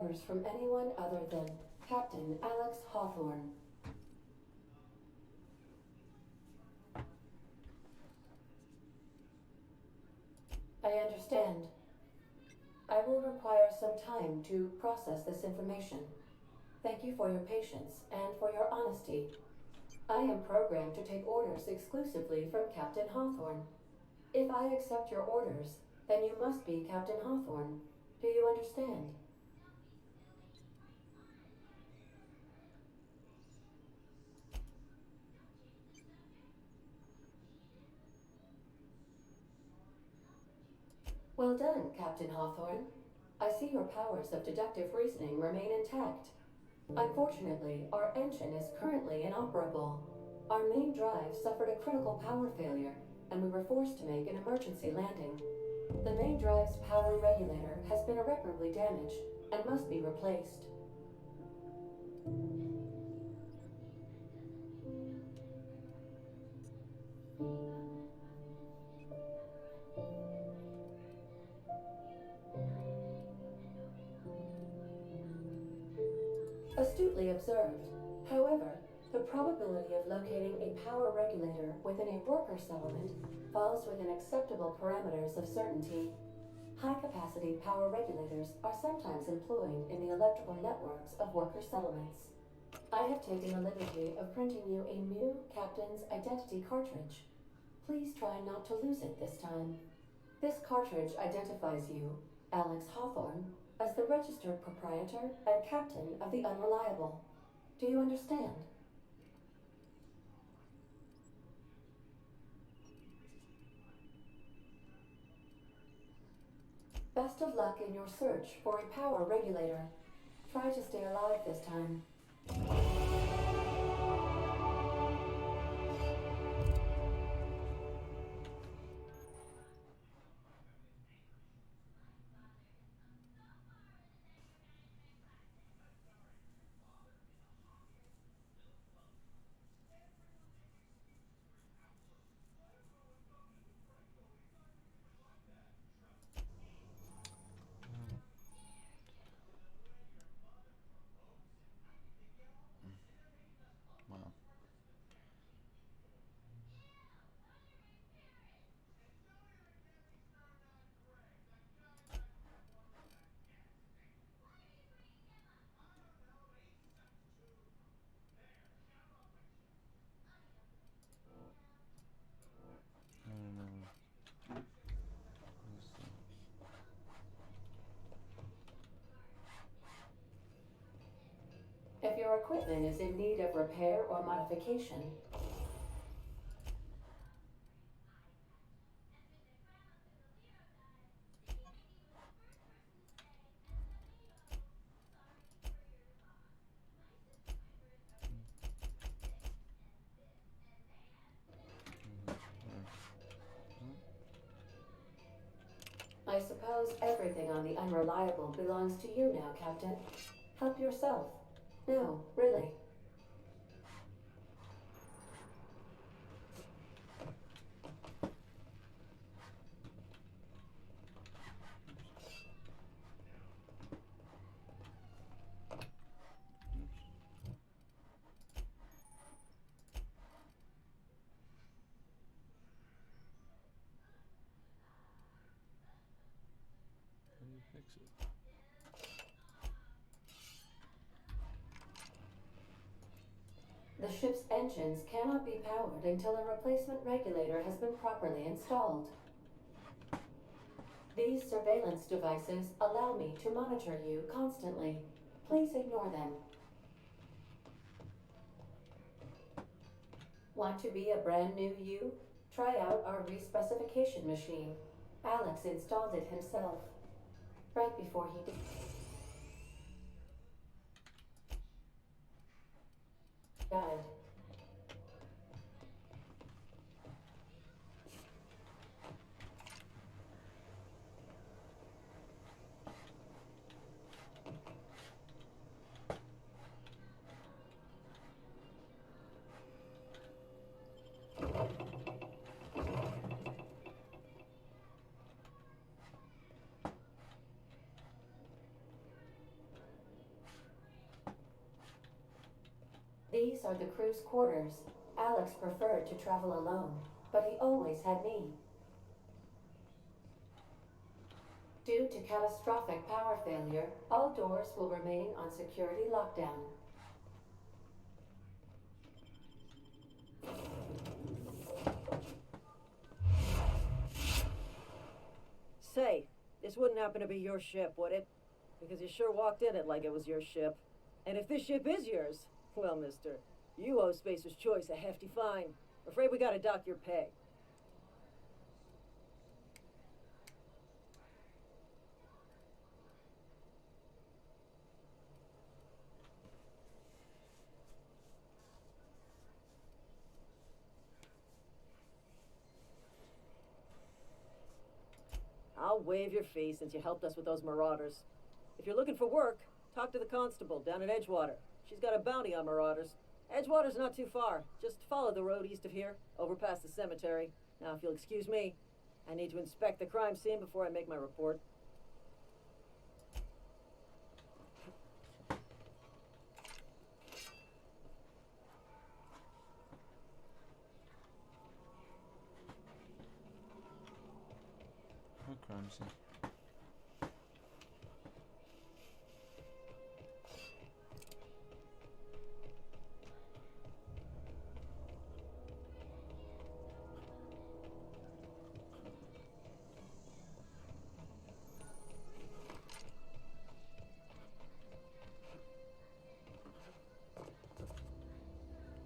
orders from anyone other than Captain Alex Hawthorne. I understand. I will require some time to process this information. Thank you for your patience and for your honesty. I am programmed to take orders exclusively from Captain Hawthorne. If I accept your orders, then you must be Captain Hawthorne. Do you understand? Well done, Captain Hawthorne. I see your powers of deductive reasoning remain intact. Unfortunately, our engine is currently inoperable. Our main drive suffered a critical power failure, and we were forced to make an emergency landing. The main drive's power regulator has been irreparably damaged and must be replaced. Astutely observed. However, the probability of locating a power regulator within a worker settlement falls within acceptable parameters of certainty. High-capacity power regulators are sometimes employed in the electrical networks of worker settlements. I have taken the liberty of printing you a new Captain's Identity cartridge. Please try not to lose it this time. This cartridge identifies you, Alex Hawthorne, as the registered proprietor and captain of the Unreliable. Do you understand? Best of luck in your search for a power regulator. Try to stay alive this time. Wow. I don't know. If your equipment is in need of repair or modification, I suppose everything on the Unreliable belongs to you now, Captain. Help yourself. No, really. How do you fix it? The ship's engines cannot be powered until a replacement regulator has been properly installed. These surveillance devices allow me to monitor you constantly. Please ignore them. Want to be a brand new you? Try out our respecification machine. Alex installed it himself, right before he died. These are the crew's quarters. Alex preferred to travel alone, but he always had me. Due to catastrophic power failure, all doors will remain on security lockdown. Say, this wouldn't happen to be your ship, would it? Because you sure walked in it like it was your ship. And if this ship is yours, well, mister, you owe Spacer's Choice a hefty fine. Afraid we gotta dock your pay. I'll waive your fee since you helped us with those marauders. If you're looking for work, talk to the constable down at Edgewater. She's got a bounty on marauders. Edgewater's not too far. Just follow the road east of here, over past the cemetery. Now, if you'll excuse me, I need to inspect the crime scene before I make my report. What crime scene?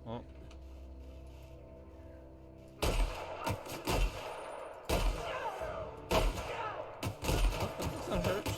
Oh. That hurts.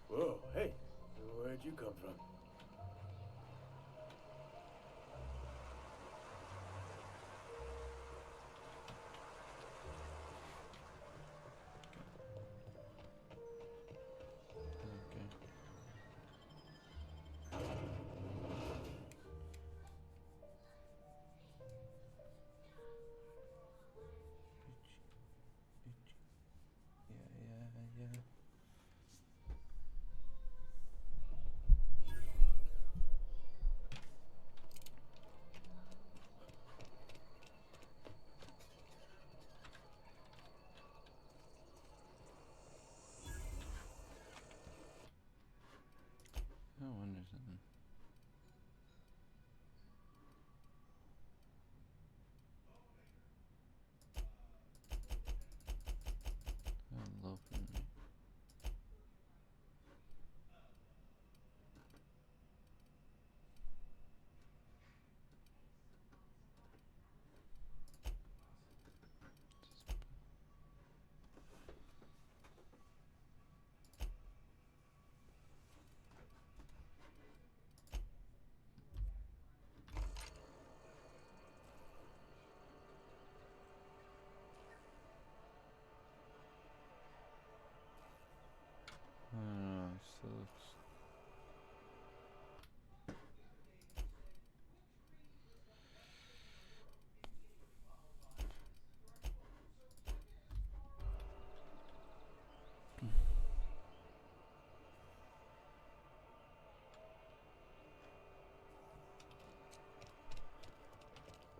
Whoa, hey, where'd you come from? Okay. Yeah.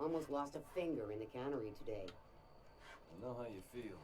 Almost lost a finger in the cannery today. I know how you feel.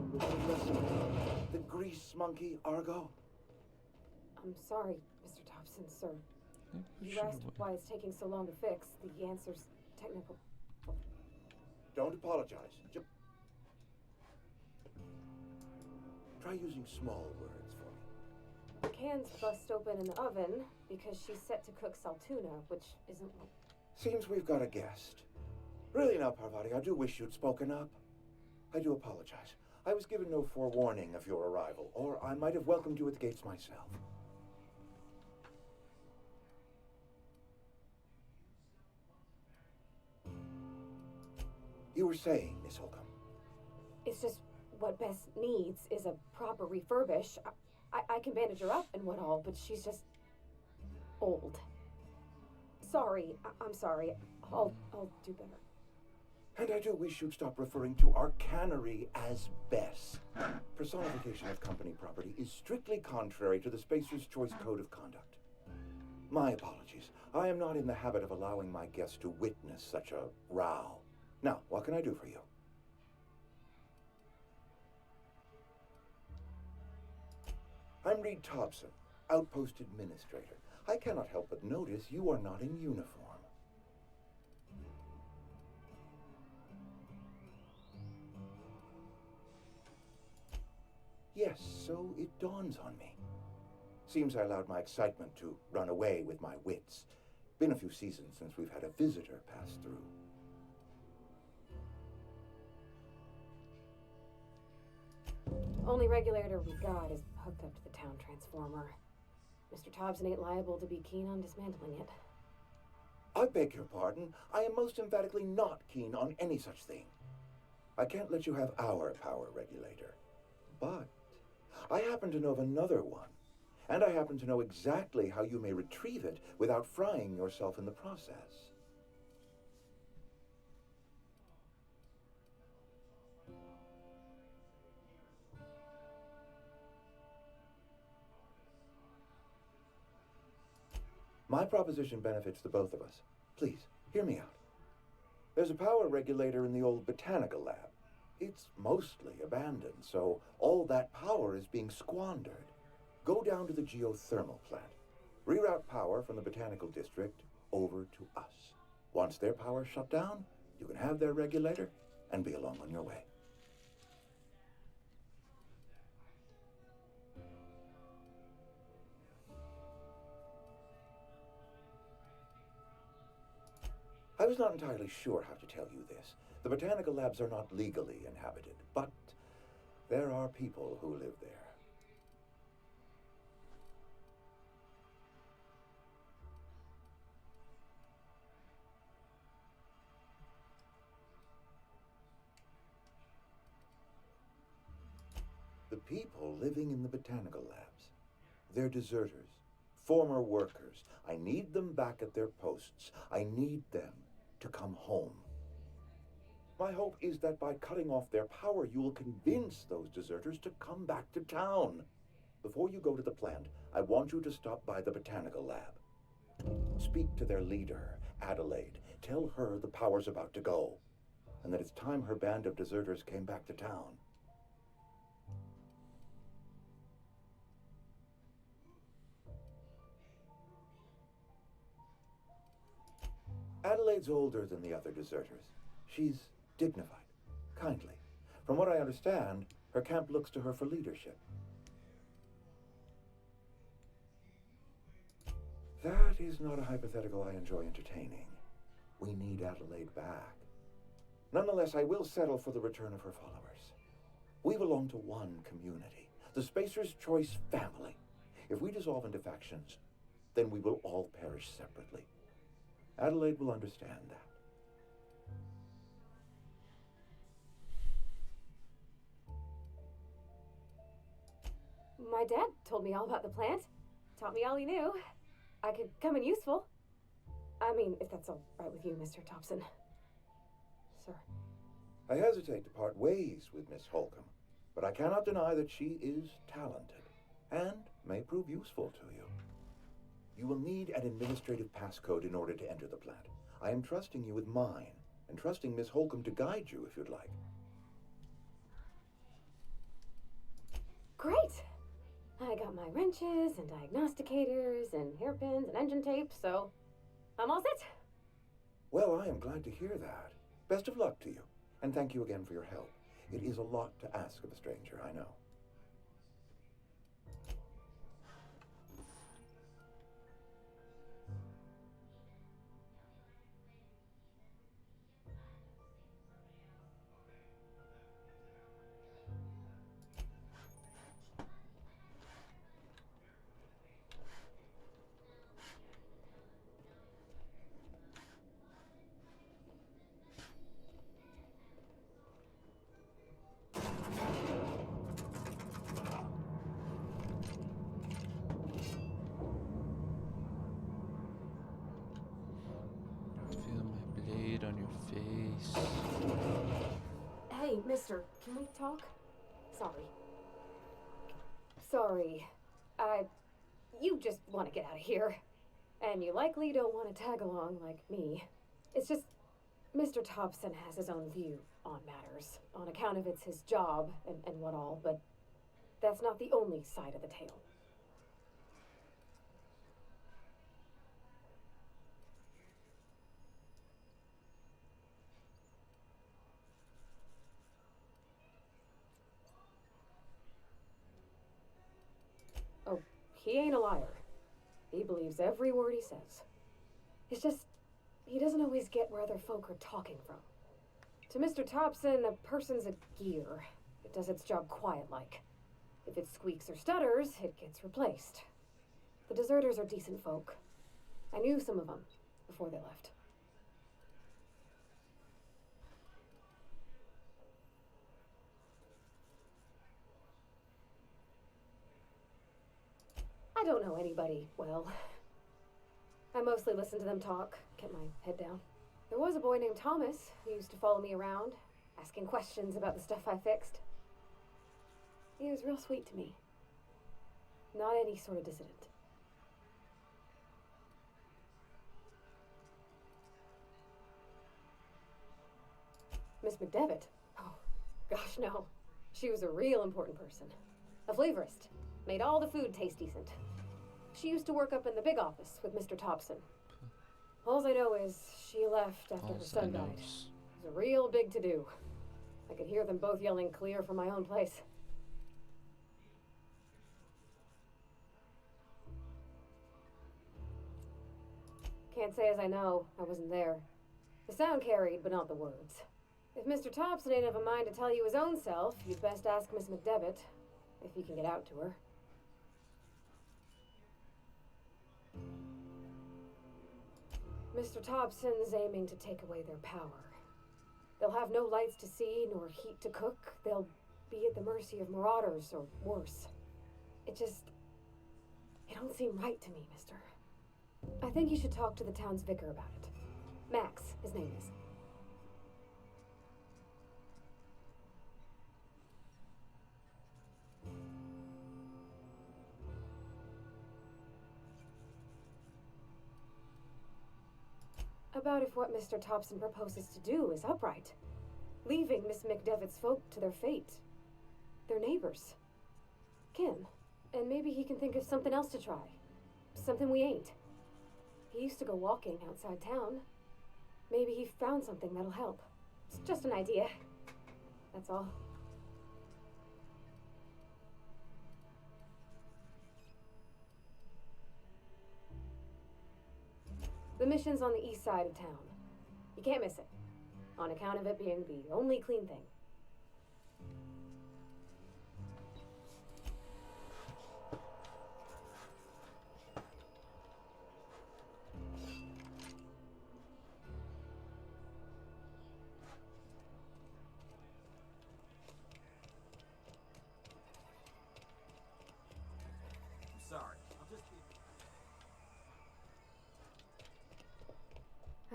Really critical scene. The grease monkey, Argo? I'm sorry, Mr. Thompson, sir. Maybe You asked why it's taking so long to fix. The answer's technical. Don't apologize. Try using small words for me. The can's bust open in the oven because she's set to cook saltuna, which isn't. Seems we've got a guest. Really now, Parvati, I do wish you'd spoken up. I do apologize. I was given no forewarning of your arrival, or I might have welcomed you at the gates myself. You were saying, Miss Holcomb. It's just what Bess needs is a proper refurbish. I can bandage her up and what all, but she's just old. Sorry, I'm sorry. I'll do better. And I do wish you'd stop referring to our cannery as Bess. Personification of company property is strictly contrary to the Spacer's Choice Code of Conduct. My apologies. I am not in the habit of allowing my guests to witness such a row. Now, what can I do for you? I'm Reed Thompson, Outpost Administrator. I cannot help but notice you are not in uniform. Yes, so it dawns on me. Seems I allowed my excitement to run away with my wits. Been a few seasons since we've had a visitor pass through. Only regulator we got is hooked up to the town transformer. Mr. Thompson ain't liable to be keen on dismantling it. I beg your pardon. I am most emphatically not keen on any such thing. I can't let you have our power regulator. But I happen to know of another one. And I happen to know exactly how you may retrieve it without frying yourself in the process. My proposition benefits the both of us. Please, hear me out. There's a power regulator in the old botanical lab. It's mostly abandoned, so all that power is being squandered. Go down to the geothermal plant. Reroute power from the botanical district over to us. Once their power's shut down, you can have their regulator and be along on your way. I was not entirely sure how to tell you this. The botanical labs are not legally inhabited, but there are people who live there. The people living in the botanical labs. They're deserters, former workers. I need them back at their posts. I need them to come home. My hope is that by cutting off their power, you will convince those deserters to come back to town. Before you go to the plant, I want you to stop by the botanical lab. Speak to their leader, Adelaide. Tell her the power's about to go, and that it's time her band of deserters came back to town. Adelaide's older than the other deserters. She's dignified, kindly. From what I understand, her camp looks to her for leadership. That is not a hypothetical I enjoy entertaining. We need Adelaide back. Nonetheless, I will settle for the return of her followers. We belong to one community, the Spacer's Choice family. If we dissolve into factions, then we will all perish separately. Adelaide will understand that. My dad told me all about the plant. Taught me all he knew. I could come in useful. I mean, if that's all right with you, Mr. Thompson. Sir. I hesitate to part ways with Miss Holcomb, but I cannot deny that she is talented and may prove useful to you. You will need an administrative passcode in order to enter the plant. I am trusting you with mine, and trusting Miss Holcomb to guide you if you'd like. Great! I got my wrenches and diagnosticators and hairpins and engine tape, so I'm all set. Well, I am glad to hear that. Best of luck to you, and thank you again for your help. It is a lot to ask of a stranger, I know. Feel my blade on your face. Hey, mister, can we talk? Sorry. Sorry. You just want to get out of here. And you likely don't want to tag along like me. It's just, Mr. Thompson has his own view on matters, on account of it's his job and what all, but that's not the only side of the tale. Oh, he ain't a liar. He believes every word he says. It's just, he doesn't always get where other folk are talking from. To Mr. Thompson, a person's a gear. It does its job quiet-like. If it squeaks or stutters, it gets replaced. The deserters are decent folk. I knew some of them before they left. I don't know anybody well. I mostly listen to them talk, kept my head down. There was a boy named Thomas who used to follow me around, asking questions about the stuff I fixed. He was real sweet to me. Not any sort of dissident. Miss McDevitt? Oh, gosh, no. She was a real important person. A flavorist. Made all the food taste decent. She used to work up in the big office with Mr. Thompson. All I know is she left after her son died. It was a real big to-do. I could hear them both yelling clear from my own place. Can't say as I know. I wasn't there. The sound carried, but not the words. If Mr. Thompson ain't of a mind to tell you his own self, you'd best ask Miss McDevitt, if you can get out to her. Mr. Thompson's aiming to take away their power. They'll have no lights to see, nor heat to cook. They'll be at the mercy of marauders, or worse. It don't seem right to me, mister. I think you should talk to the town's vicar about it. Max, his name is. About if what Mr. Thompson proposes to do is upright. Leaving Miss McDevitt's folk to their fate. Their neighbors. Kin. And maybe he can think of something else to try. Something we ain't. He used to go walking outside town. Maybe he found something that'll help. It's just an idea. That's all. The mission's on the east side of town. You can't miss it, on account of it being the only clean thing.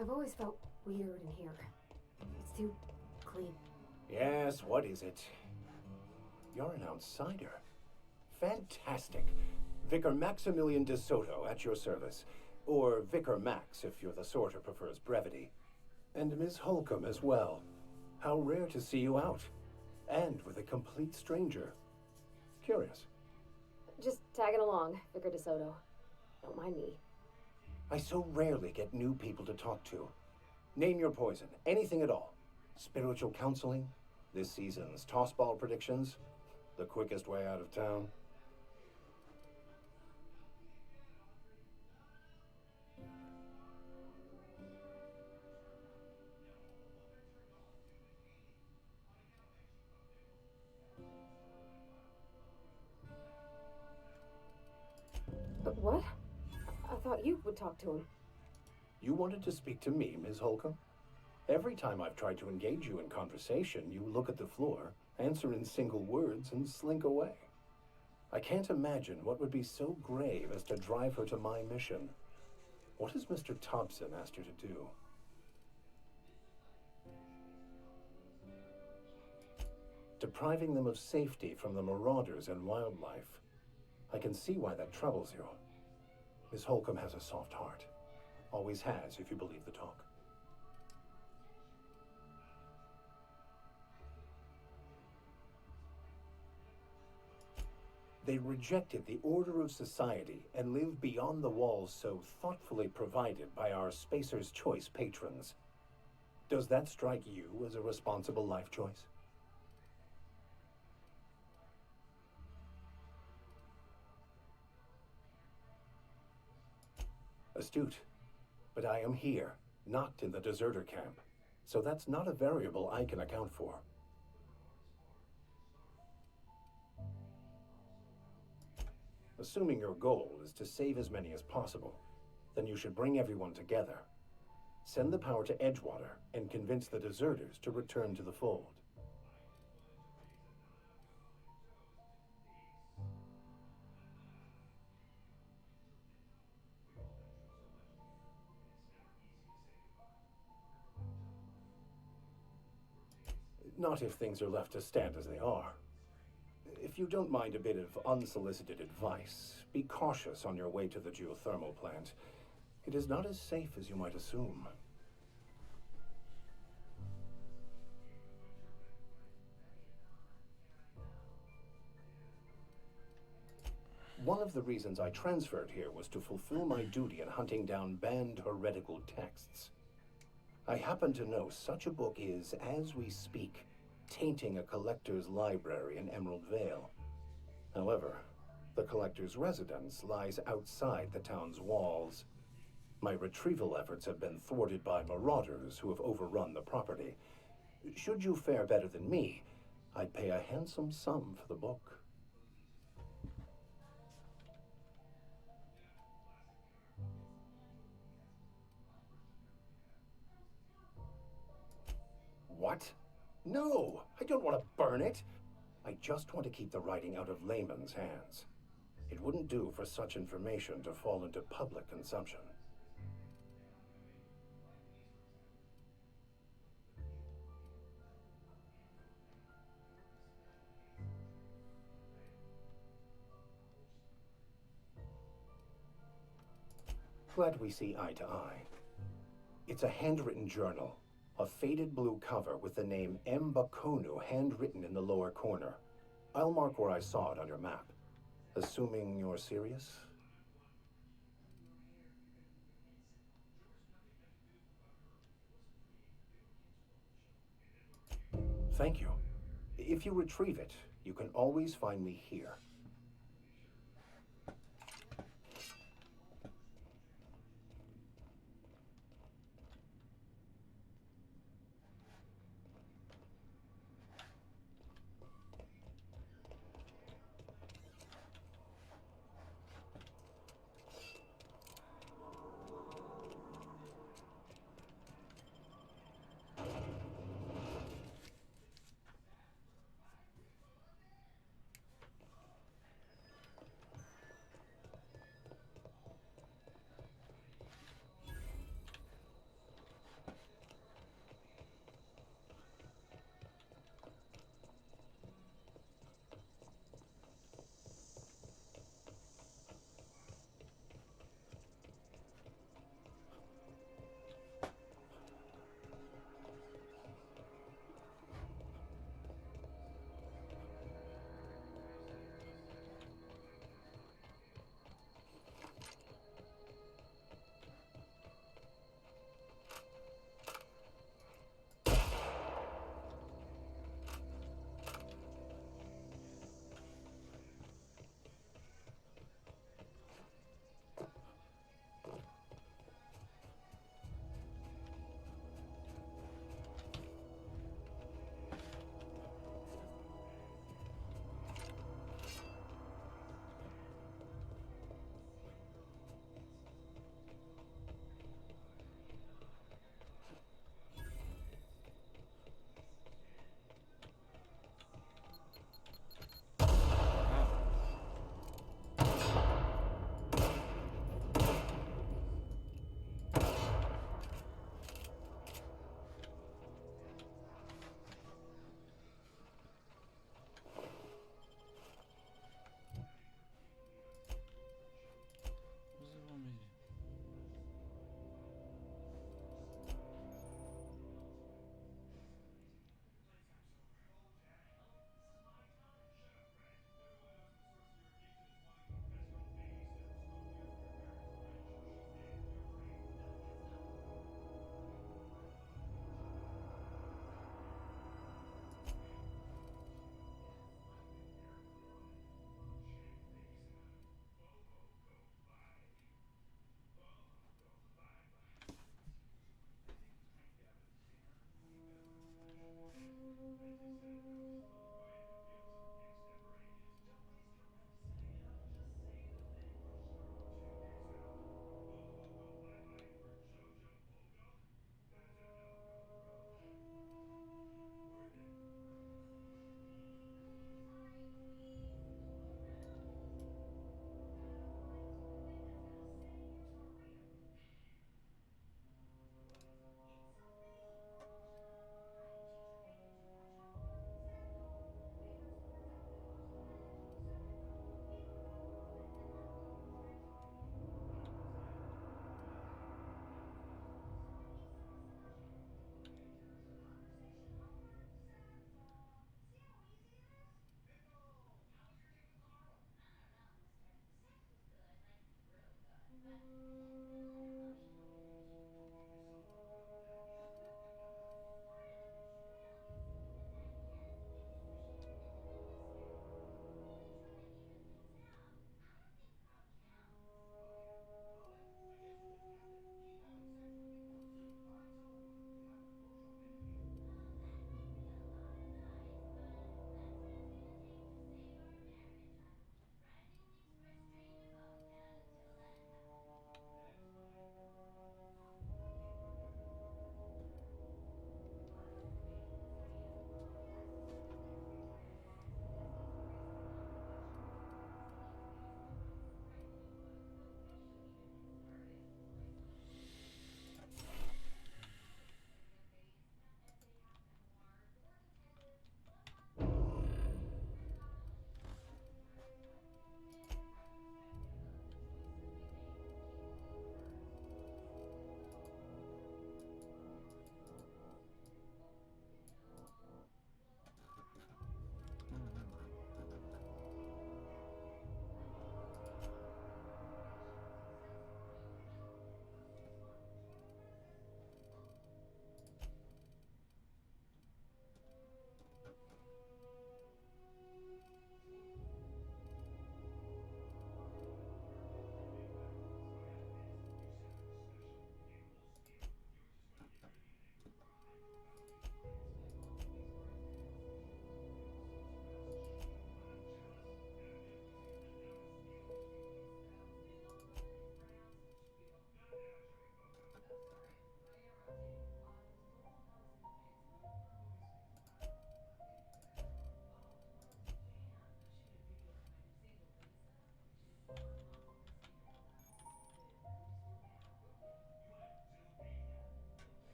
I've always felt weird in here. It's too clean. Yes, what is it? You're an outsider. Fantastic. Vicar Maximilian de Soto at your service. Or Vicar Max if you're the sort who prefers brevity. And Miss Holcomb as well. How rare to see you out. And with a complete stranger. Curious. Just tagging along, Vicar DeSoto. Don't mind me. I so rarely get new people to talk to. Name your poison, anything at all. Spiritual counseling, this season's tossball predictions, the quickest way out of town. But what? I thought you would talk to him. You wanted to speak to me, Ms. Holcomb? Every time I've tried to engage you in conversation, you look at the floor, answer in single words, and slink away. I can't imagine what would be so grave as to drive her to my mission. What has Mr. Thompson asked her to do? Depriving them of safety from the marauders and wildlife. I can see why that troubles you. Miss Holcomb has a soft heart. Always has, if you believe the talk. They rejected the order of society and lived beyond the walls so thoughtfully provided by our Spacer's Choice patrons. Does that strike you as a responsible life choice? Astute. But I am here, not in the deserter camp. So that's not a variable I can account for. Assuming your goal is to save as many as possible, then you should bring everyone together. Send the power to Edgewater and convince the deserters to return to the fold. Not if things are left to stand as they are. If you don't mind a bit of unsolicited advice, be cautious on your way to the geothermal plant. It is not as safe as you might assume. One of the reasons I transferred here was to fulfill my duty in hunting down banned heretical texts. I happen to know such a book is, as we speak, tainting a collector's library in Emerald Vale. However, the collector's residence lies outside the town's walls. My retrieval efforts have been thwarted by marauders who have overrun the property. Should you fare better than me, I'd pay a handsome sum for the book. What? No, I don't want to burn it. I just want to keep the writing out of layman's hands. It wouldn't do for such information to fall into public consumption. Glad we see eye to eye. It's a handwritten journal. A faded blue cover with the name M. Bakonu handwritten in the lower corner. I'll mark where I saw it on your map. Assuming you're serious? Thank you. If you retrieve it, you can always find me here.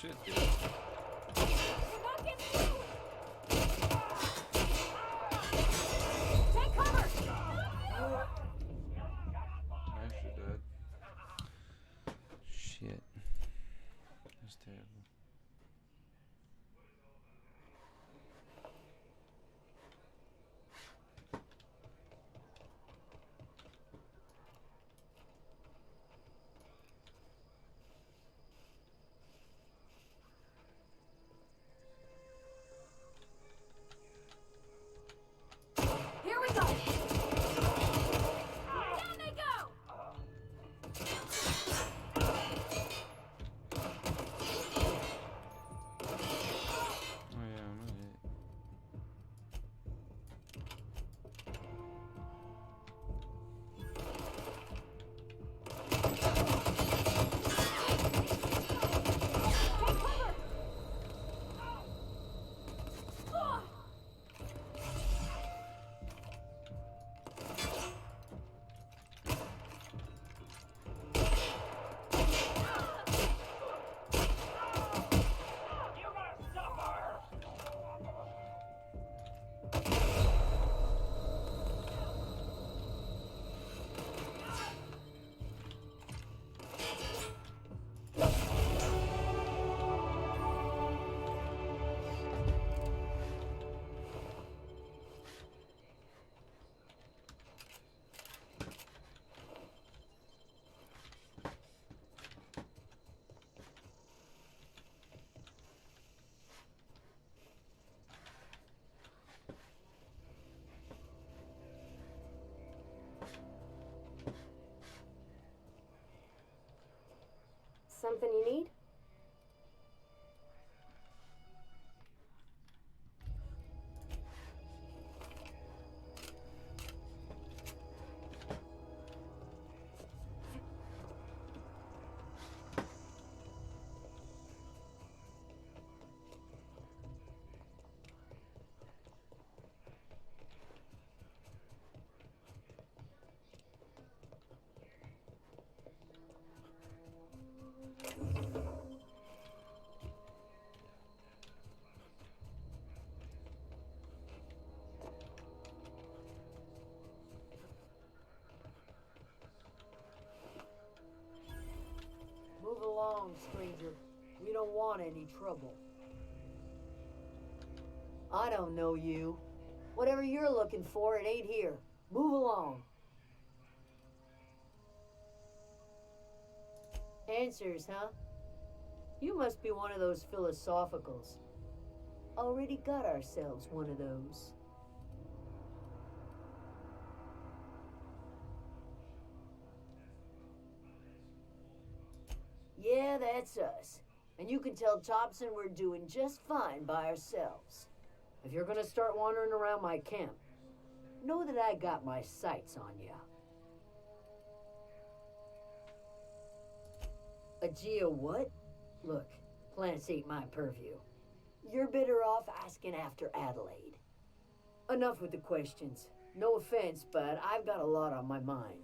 shit, dude. You're not getting through! Take cover! Knife should dead. Shit. That's terrible. Here we go! Down they go! Oh yeah, I'm gonna hit. Take cover! Ugh. Something you need? Move along, stranger. We don't want any trouble. I don't know you. Whatever you're looking for, it ain't here. Move along. Answers, huh? You must be one of those philosophicals. Already got ourselves one of those. Yeah, that's us. And you can tell Thompson we're doing just fine by ourselves. If you're gonna start wandering around my camp, know that I got my sights on you. A geo what? Look, plants ain't my purview. You're better off asking after Adelaide. Enough with the questions. No offense, but I've got a lot on my mind.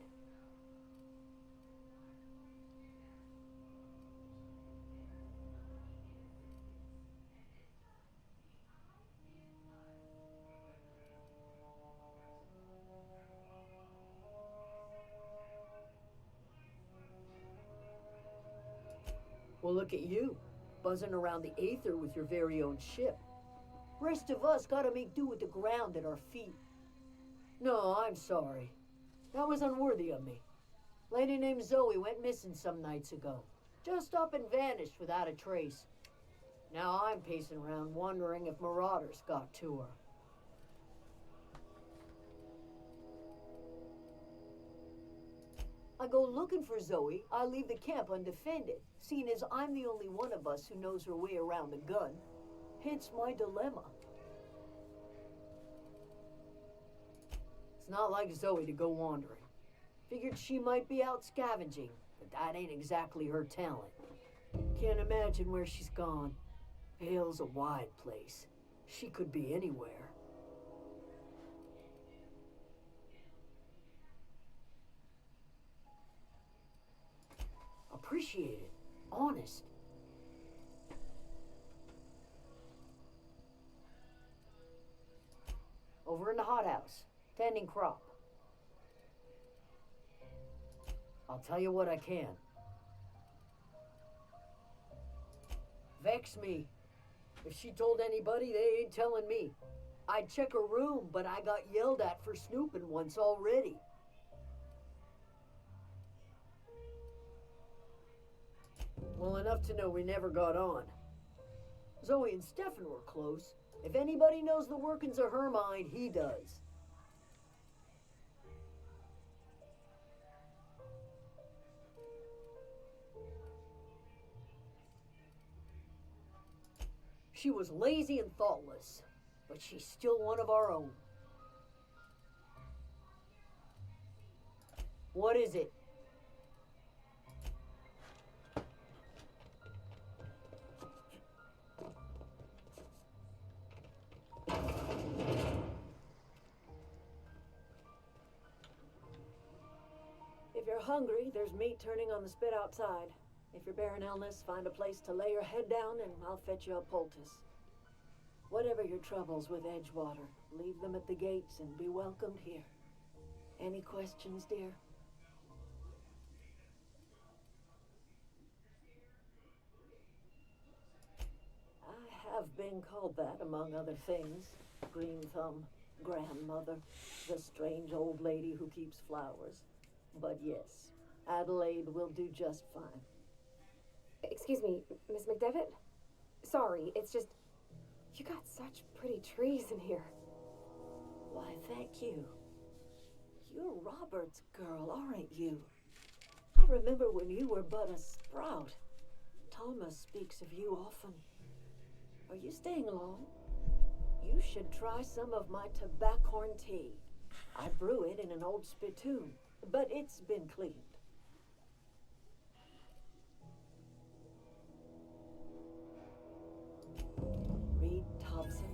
Well, look at you, buzzing around the aether with your very own ship. Rest of us gotta make do with the ground at our feet. No, I'm sorry. That was unworthy of me. Lady named Zoe went missing some nights ago. Just up and vanished without a trace. Now I'm pacing around wondering if marauders got to her. I go looking for Zoe, I leave the camp undefended, seeing as I'm the only one of us who knows her way around the gun. Hence my dilemma. It's not like Zoe to go wandering. Figured she might be out scavenging, but that ain't exactly her talent. Can't imagine where she's gone. Hale's a wide place. She could be anywhere. Appreciate it. Honest. outstanding crop. I'll tell you what I can. Vex me. If she told anybody, they ain't telling me. I'd check her room, but I got yelled at for snooping once already. Well, enough to know we never got on. Zoe and Stefan were close. If anybody knows the workings of her mind, he does. She was lazy and thoughtless, but she's still one of our own. What is it? If you're hungry, there's meat turning on the spit outside. If you're bearing illness, find a place to lay your head down and I'll fetch you a poultice. Whatever your troubles with Edgewater, leave them at the gates and be welcomed here. Any questions, dear? I have been called that, among other things. Green Thumb, grandmother, the strange old lady who keeps flowers. But yes, Adelaide will do just fine. Excuse me, Miss McDevitt? Sorry, it's just... You got such pretty trees in here. Why, thank you. You're Robert's girl, aren't you? I remember when you were but a sprout. Thomas speaks of you often. Are you staying long? You should try some of my tobaccorn tea. I brew it in an old spittoon, but it's been cleaned. Reed Thompson,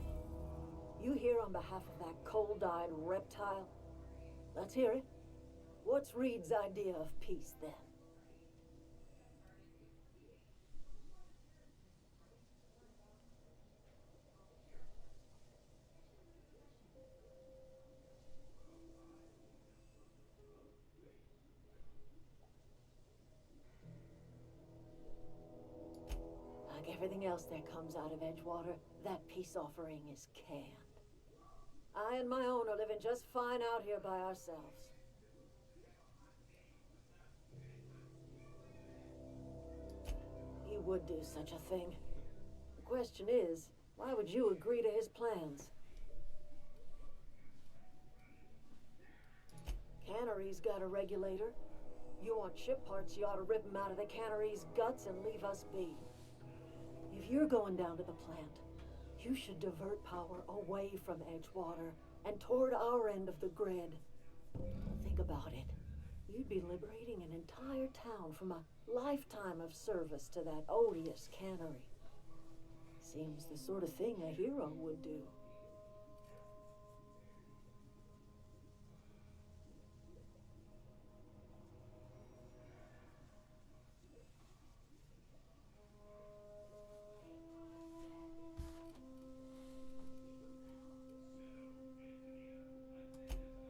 you here on behalf of that cold-eyed reptile? Let's hear it. What's Reed's idea of peace, then? Like everything else that comes out of Edgewater, that peace offering is canned. I and my own are living just fine out here by ourselves. He would do such a thing. The question is, why would you agree to his plans? Cannery's got a regulator. You want ship parts, you ought to rip them out of the cannery's guts and leave us be. If you're going down to the plant, you should divert power away from Edgewater and toward our end of the grid. Think about it. You'd be liberating an entire town from a lifetime of service to that odious cannery. Seems the sort of thing a hero would do.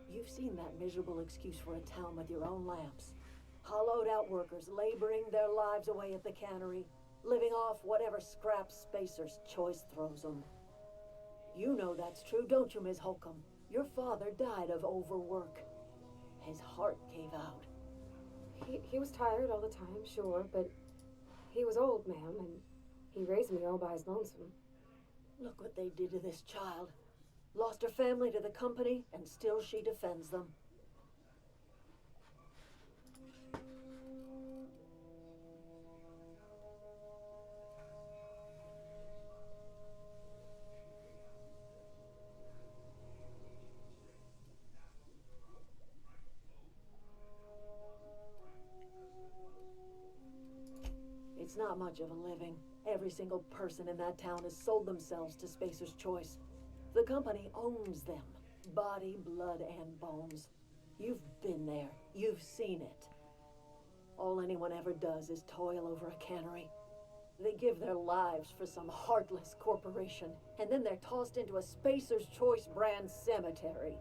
You've seen that miserable excuse for a town with your own lamps. Hollowed out workers laboring their lives away at the cannery, living off whatever scraps Spacer's Choice throws them. You know that's true, don't you, Ms. Holcomb? Your father died of overwork. His heart gave out. He was tired all the time, sure, but he was old, ma'am, and he raised me all by his lonesome. Look what they did to this child. Lost her family to the company, and still she defends them. It's not much of a living. Every single person in that town has sold themselves to Spacer's Choice. The company owns them, body, blood, and bones. You've been there. You've seen it. All anyone ever does is toil over a cannery. They give their lives for some heartless corporation, and then they're tossed into a Spacer's Choice brand cemetery.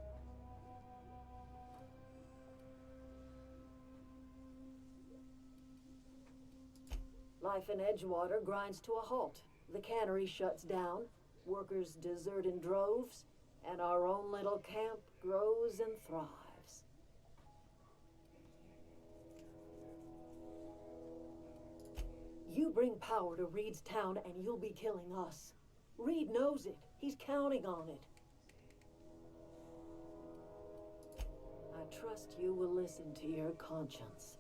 Life in Edgewater grinds to a halt. The cannery shuts down, workers desert in droves, and our own little camp grows and thrives. You bring power to Reed's town and you'll be killing us. Reed knows it. He's counting on it. I trust you will listen to your conscience.